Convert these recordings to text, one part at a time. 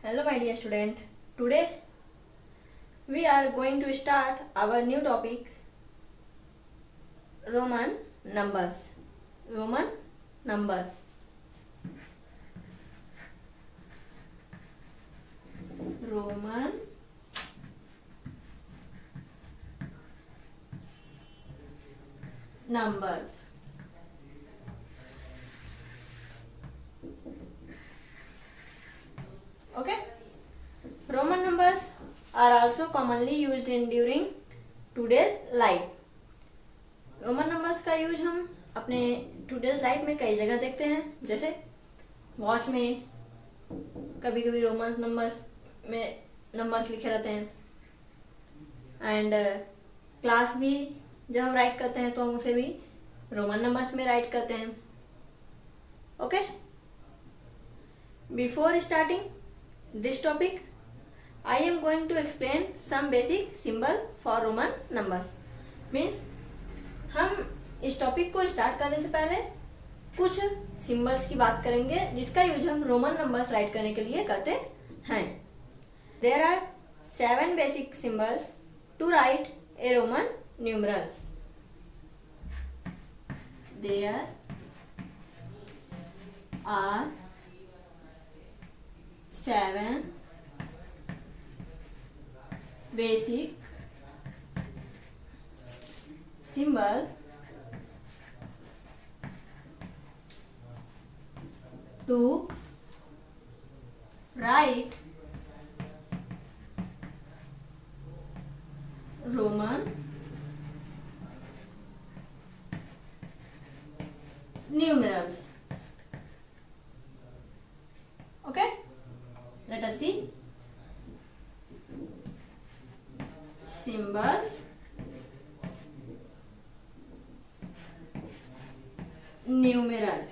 Hello my dear student. Today we are going to start our new topic, Roman numbers. Roman numbers. Roman numbers. Okay. Roman numbers are also commonly used in during today's life. Roman numbers का use हम अपने today's life में कई जगह देखते हैं, जैसे watch में कभी कभी रोमन नंबर्स में नंबर्स लिखे रहते हैं, एंड क्लास भी जब हम राइट करते हैं तो हम उसे भी रोमन नंबर्स में राइट करते हैं. Okay, before starting this topic I am going to explain some basic symbol for Roman numbers. Means हम इस टॉपिक को स्टार्ट करने से पहले कुछ सिंबल्स की बात करेंगे जिसका यूज हम रोमन नंबर्स राइट करने के लिए करते हैं. There are 7 basic symbols to write a Roman numerals. There are 7 basic symbol to write Roman numerals. Okay, let us see symbols numeral.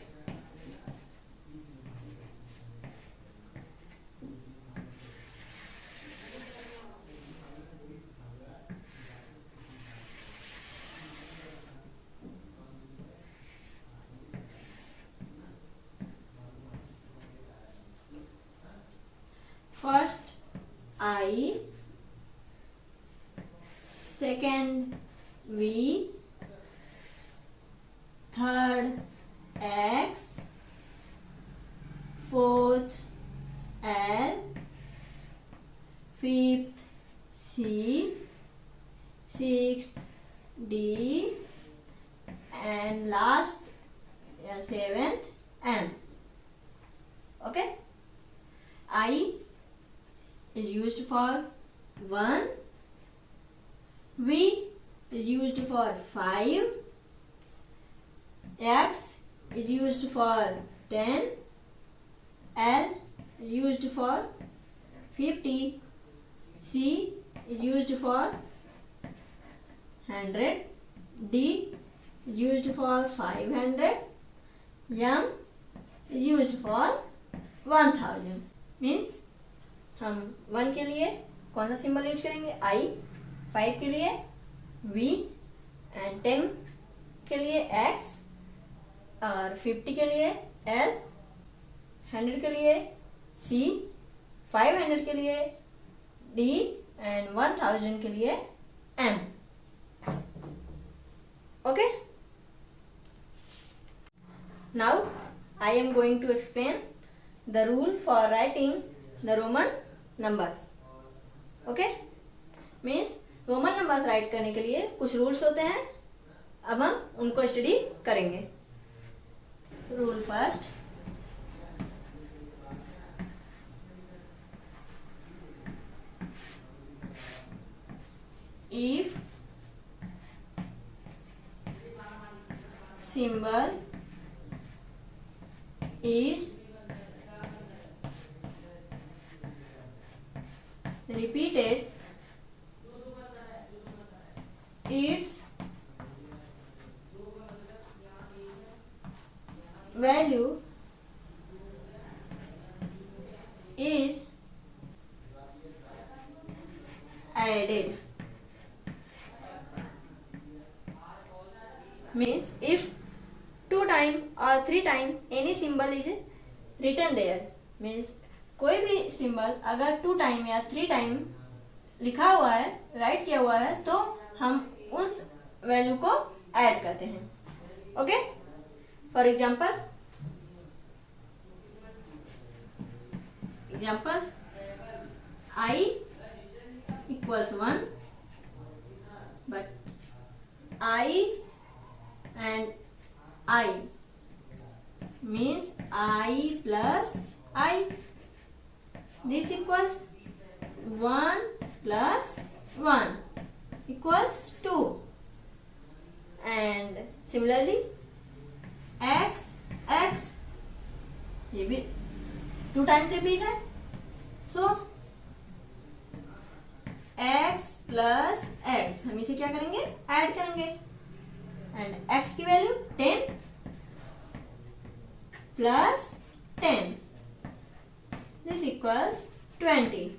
First I, second V, third X, fourth L, fifth C, sixth D, and last seventh M. Okay, I is used for 1, V is used for 5, X is used for 10, L is used for 50, C is used for 100, D is used for 500, M is used for 1000. Means हम 1 के लिए कौन सा symbol use करेंगे? I, 5 के लिए V, and 10 के लिए X, और 50 के लिए L, 100 के लिए C, 500 के लिए D, एंड 1000 के लिए M. Okay? Now I am going to explain the rule for writing the Roman numbers. Okay? Means Roman numbers right करने के लिए कुछ रूल्स होते हैं. अब हम उनको स्टडी करेंगे. Rule first, if symbol is repeated, its value is added. Means if 2 times or 3 times any symbol is written there, means कोई भी सिंबल अगर 2 टाइम या 3 टाइम लिखा हुआ है, राइट किया हुआ है, तो हम उस वैल्यू को ऐड करते हैं. Okay, for example I equals 1, but I and I means I plus I. This equals 1 plus 1 equals 2. And similarly x ये भी 2 टाइम्स रिपीट है. सो x प्लस x हम इसे क्या करेंगे, ऐड करेंगे. एंड x की value 10 plus 10, this equals 20.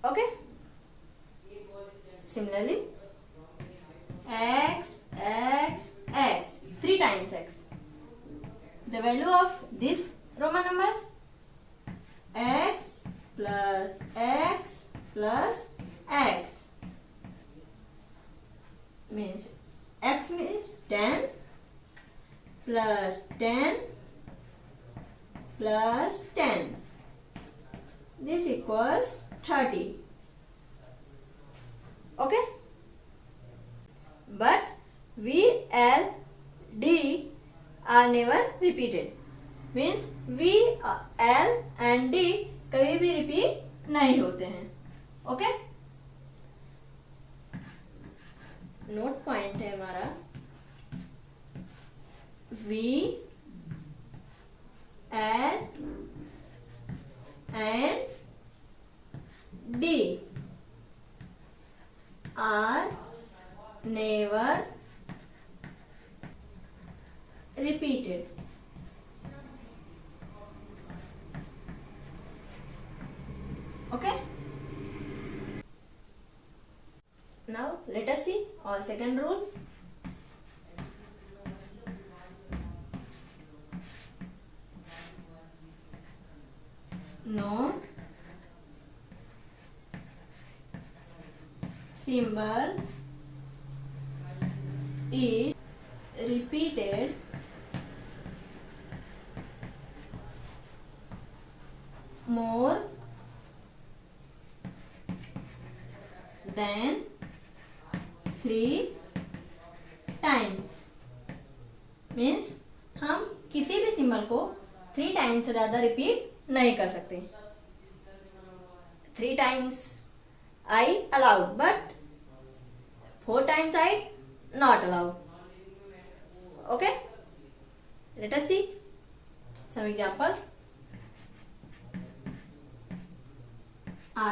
Okay, similarly x 3 times x. The value of this Roman numbers x plus x plus x means 10 plus 10 plus 10. This equals 30. Okay, but V, L, D are never repeated. Means V, L and D कभी भी repeat नहीं होते हैं. Okay, note point है हमारा V, L and D are never repeated. Okay, now let us see our second rule. No symbol is repeated more than 3 times. Means हम किसी भी सिंबल को 3 टाइम्स से ज़्यादा रिपीट नहीं कर सकते. 3 times I allowed, but 4 times I not allowed. Okay, let us see some examples. I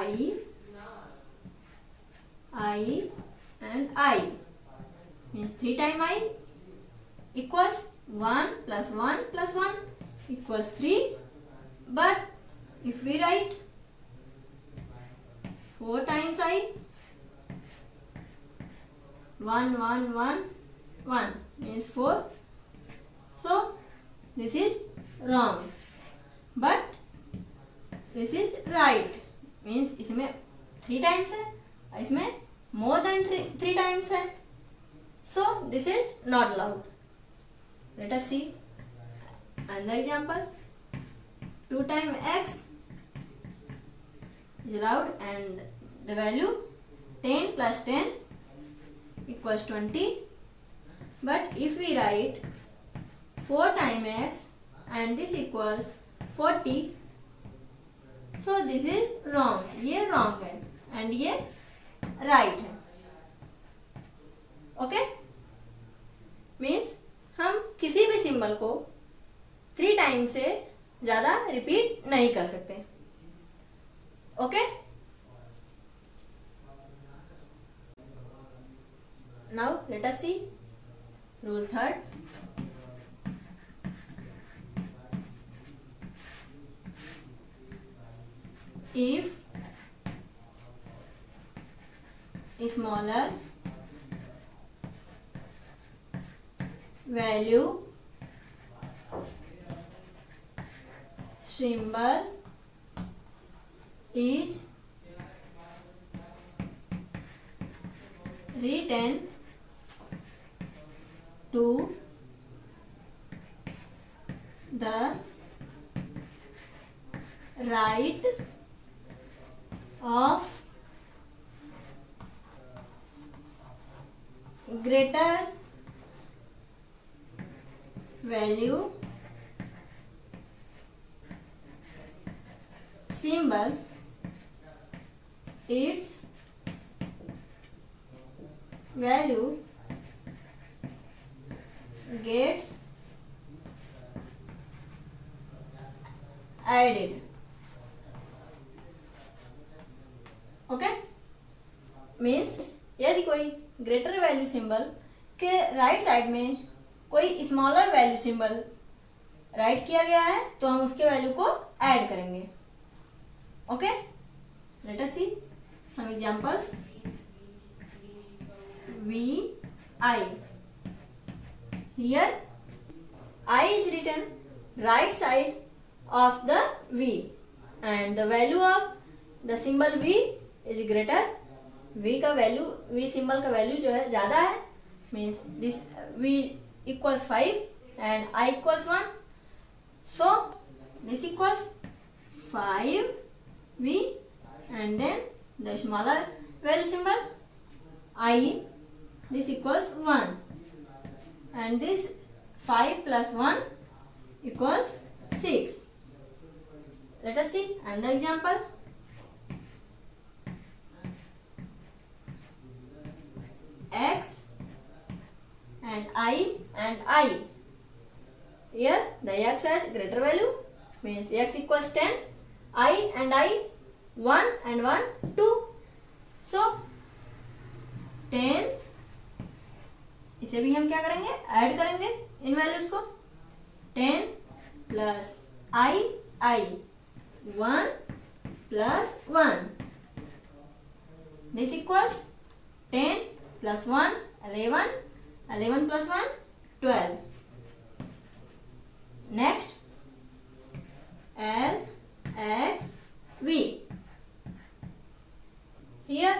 and I means 3 times I equals 1 plus 1 plus 1 equals 3. But if we write 4 times I, 1 1 1 1 means 4. So this is wrong, but this is right. means इसमें 3 times है, इसमें more than 3 times है. So this is not allowed. Let us see another example. 2 times x is allowed and the value 10 plus 10 equals 20. But if we write 4 times x and this equals 40, so this is wrong. ये wrong है and ये right है. Okay, means हम किसी भी symbol को 3 time से ज़्यादा रिपीट नहीं कर सकते. Okay, now let us see rule third. If smaller value symbol is written to the right of greater value symbol, its value gets added. Okay, means यदि कोई ग्रेटर वैल्यू सिंबल के right side में कोई smaller value symbol right किया गया है तो हम उसके वैल्यू को ऐड करेंगे. Okay, let us see some examples. V I, here I is written right side of the V and the value of the symbol V is greater. V का value, V symbol का value जो है ज़्यादा है, means this V equals 5 and I equals 1, so this equals 5V and then the smaller value symbol I, this equals 1 and this 5 plus 1 equals 6. Let us see another example. X and I. Here the x has greater value, means x equals 10. I and I 1 and 1 2. So 10, इसे भी हम क्या करेंगे, add करेंगे इन values को. 10 plus I 1 plus 1, this equals 10 plus 1 11, 11 plus 1 12. Next L X V. Here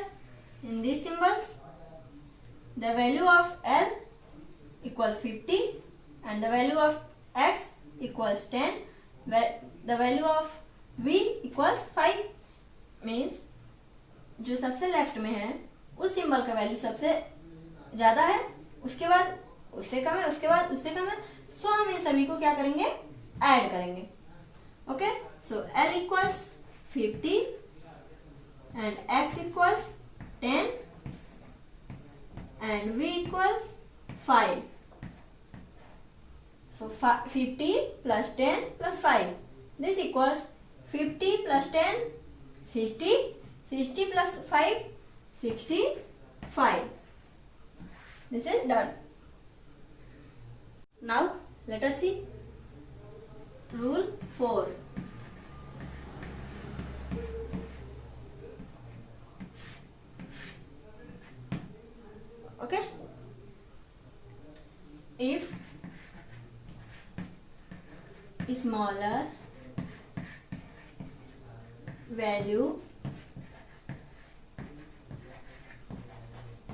in these symbols the value of L equals 50 and the value of X equals 10, the value of V equals 5. Means जो सबसे left में है उस symbol का value सबसे ज़्यादा है, उसके बाद उससे कम है, उसके बाद उससे कम है, सो हम इन सभी को क्या करेंगे, ऐड करेंगे. Okay, so L equals 50 and X equals 10 and V equals 5. So 50 plus 10 plus 5. This equals 50 plus 10 60. 60 plus 5 65. This is done. Now let us see rule 4. Okay, if smaller value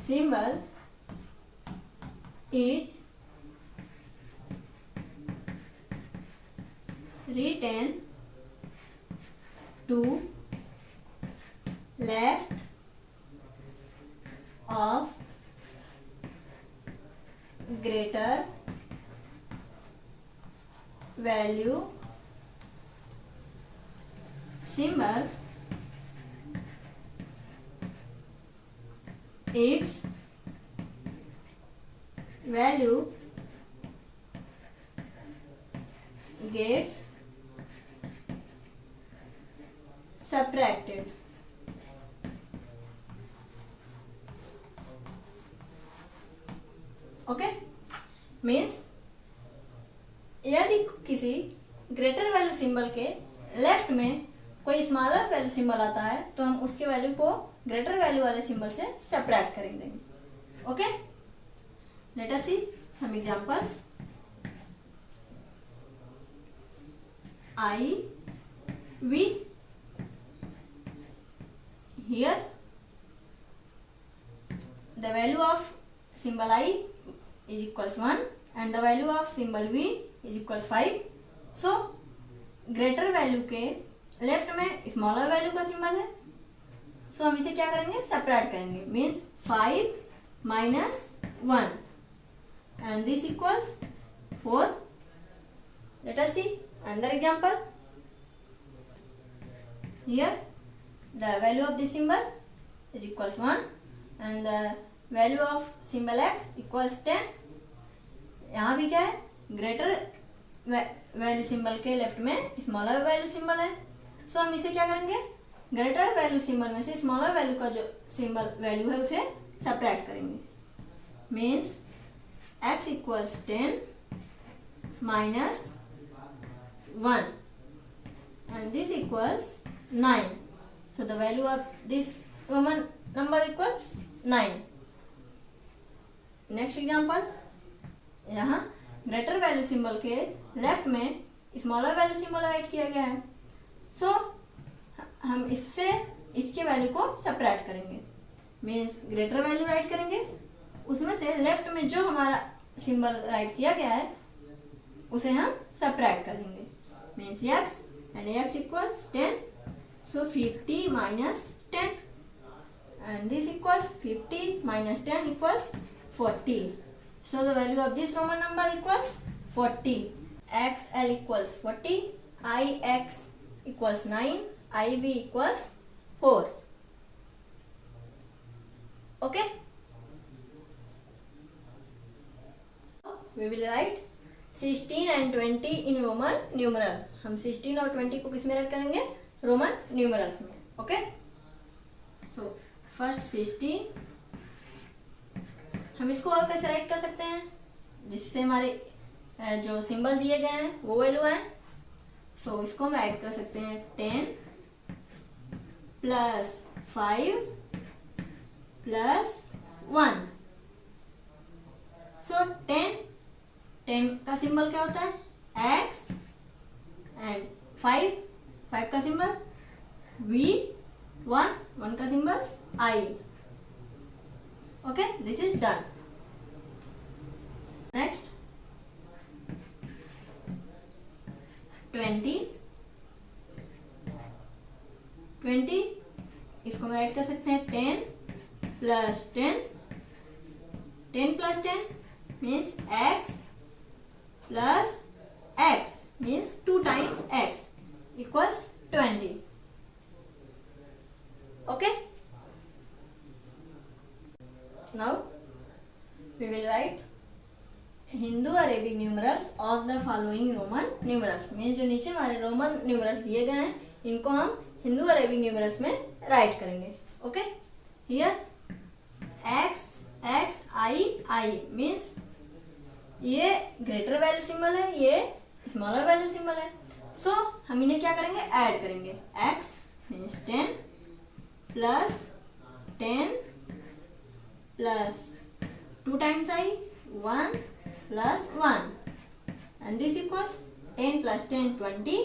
symbol is written to left of greater value symbol, its value gets subtracted. Okay, means यदि किसी greater value symbol के left में कोई smaller value symbol आता है तो हम उसके वैल्यू को ग्रेटर वैल्यू वाले सिंबल से सब्ट्रैक्ट करेंगे. Okay, let us see some examples. I v, here the value of symbol I is equals 1 and the value of symbol v is equals 5. So greater value के left में smaller value का symbol है, so हम इसे क्या करेंगे, separate करेंगे. Means 5 minus 1 and this equals 4. Let us see another example. Here the value of this symbol is equals 1 and the value of symbol x equals 10. यहाँ भी क्या है, ग्रेटर वैल्यू सिंबल के लेफ्ट में स्मॉलर वैल्यू सिंबल है. So हम इसे क्या करेंगे, ग्रेटर वैल्यू सिंबल में से स्मॉलर वैल्यू का जो सिंबल वैल्यू है उसे सेपरेट करेंगे. Means x equals 10 minus 1 and this equals 9. So the value of this Roman number equals 9. Next example. यहाँ ग्रेटर वैल्यू सिंबल के लेफ्ट में स्मॉलर वैल्यू सिंबल राइट किया गया है. सो हम इससे इसके वैल्यू को सेपरेट करेंगे. मीन्स ग्रेटर वैल्यू राइट करेंगे, उसमें से लेफ्ट में जो हमारा सिंबल राइट किया गया है उसे हम सेपरेट करेंगे. Means x and x equals 10. So 50 minus 10 and this equals 50 minus 10 equals 40. So the value of this Roman number equals 40. xl equals 40, ix equals 9, iv equals 4. Okay? We will write 16 and 20 in Roman numeral. हम 16 और 20 को किस में right करेंगे, Roman numerals में. Okay, so first 16 हम इसको और कैसे राइट कर सकते हैं, जिससे हमारे जो सिंबल दिए गए हैं वो वैल्यू है. सो इसको हम राइट कर सकते हैं 10 प्लस 5 प्लस 1. सो 10 का सिंबल क्या होता है, x एंड 5 का सिंबल v, 1 का symbol I. Okay, this is done. Next 20 इसको हम राइट कर सकते हैं 10 plus 10. 10 plus 10 means x plus x means 2 times x equals 20. Okay, now we will write Hindu Arabic numerals of the following Roman numerals. में जो नीचे हमारे Roman numerals दिए गए हैं इनको हम हिंदू अरेबिक न्यूमरल्स में राइट करेंगे. Okay, here x I means ये ग्रेटर वैल्यू सिंबल है, ये स्मॉलर वैल्यू सिंबल है. सो हम इन्हें क्या करेंगे, ऐड करेंगे. x means 10 plus 10 plus 2 times I, 1 plus 1 and this equals 10 plus 10 20,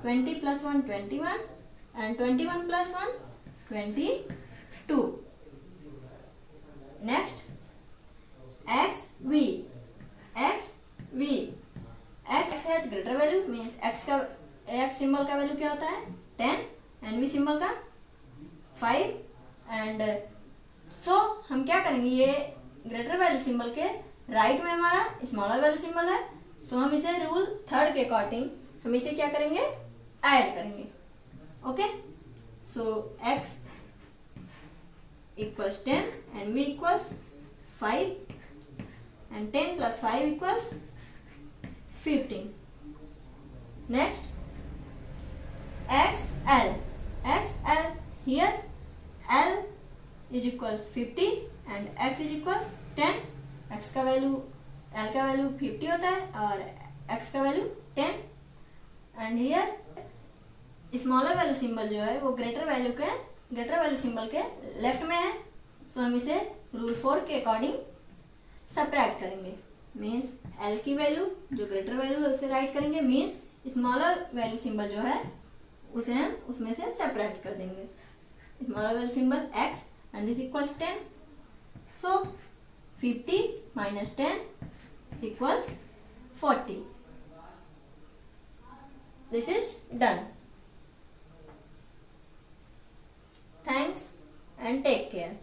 20 plus 1 21 and 21 plus 1 22. Next x has greater value means x symbol का वैल्यू क्या होता है 10 एंड v सिंबल का 5. एंड सो हम क्या करेंगे, ये ग्रेटर वैल्यू सिंबल के राइट में हमारा स्मॉलर वैल्यू सिंबल है. सो हम इसे रूल 3 के अकॉर्डिंग हम इसे क्या करेंगे, ऐड करेंगे. Okay, so x equals 10 and v equals 5 and 10 plus 5 equals 15. Next XL here L is equals 50 and x is equals 10. x का वैल्यू L का वैल्यू 50 होता है और x का value 10. And here smaller value symbol जो है वो greater value symbol के लेफ्ट में है. सो हम इसे रूल 4 के अकॉर्डिंग सब्ट्रैक्ट करेंगे. मीन्स L की वैल्यू जो ग्रेटर वैल्यू है उसे राइट करेंगे. मीन्स स्मॉलर वैल्यू सिंबल जो है उसे हम उसमें से सेपरेट कर देंगे. Smaller value symbol x and this equals 10. So 50 minus 10 equals 40. This is done. Thanks and take care.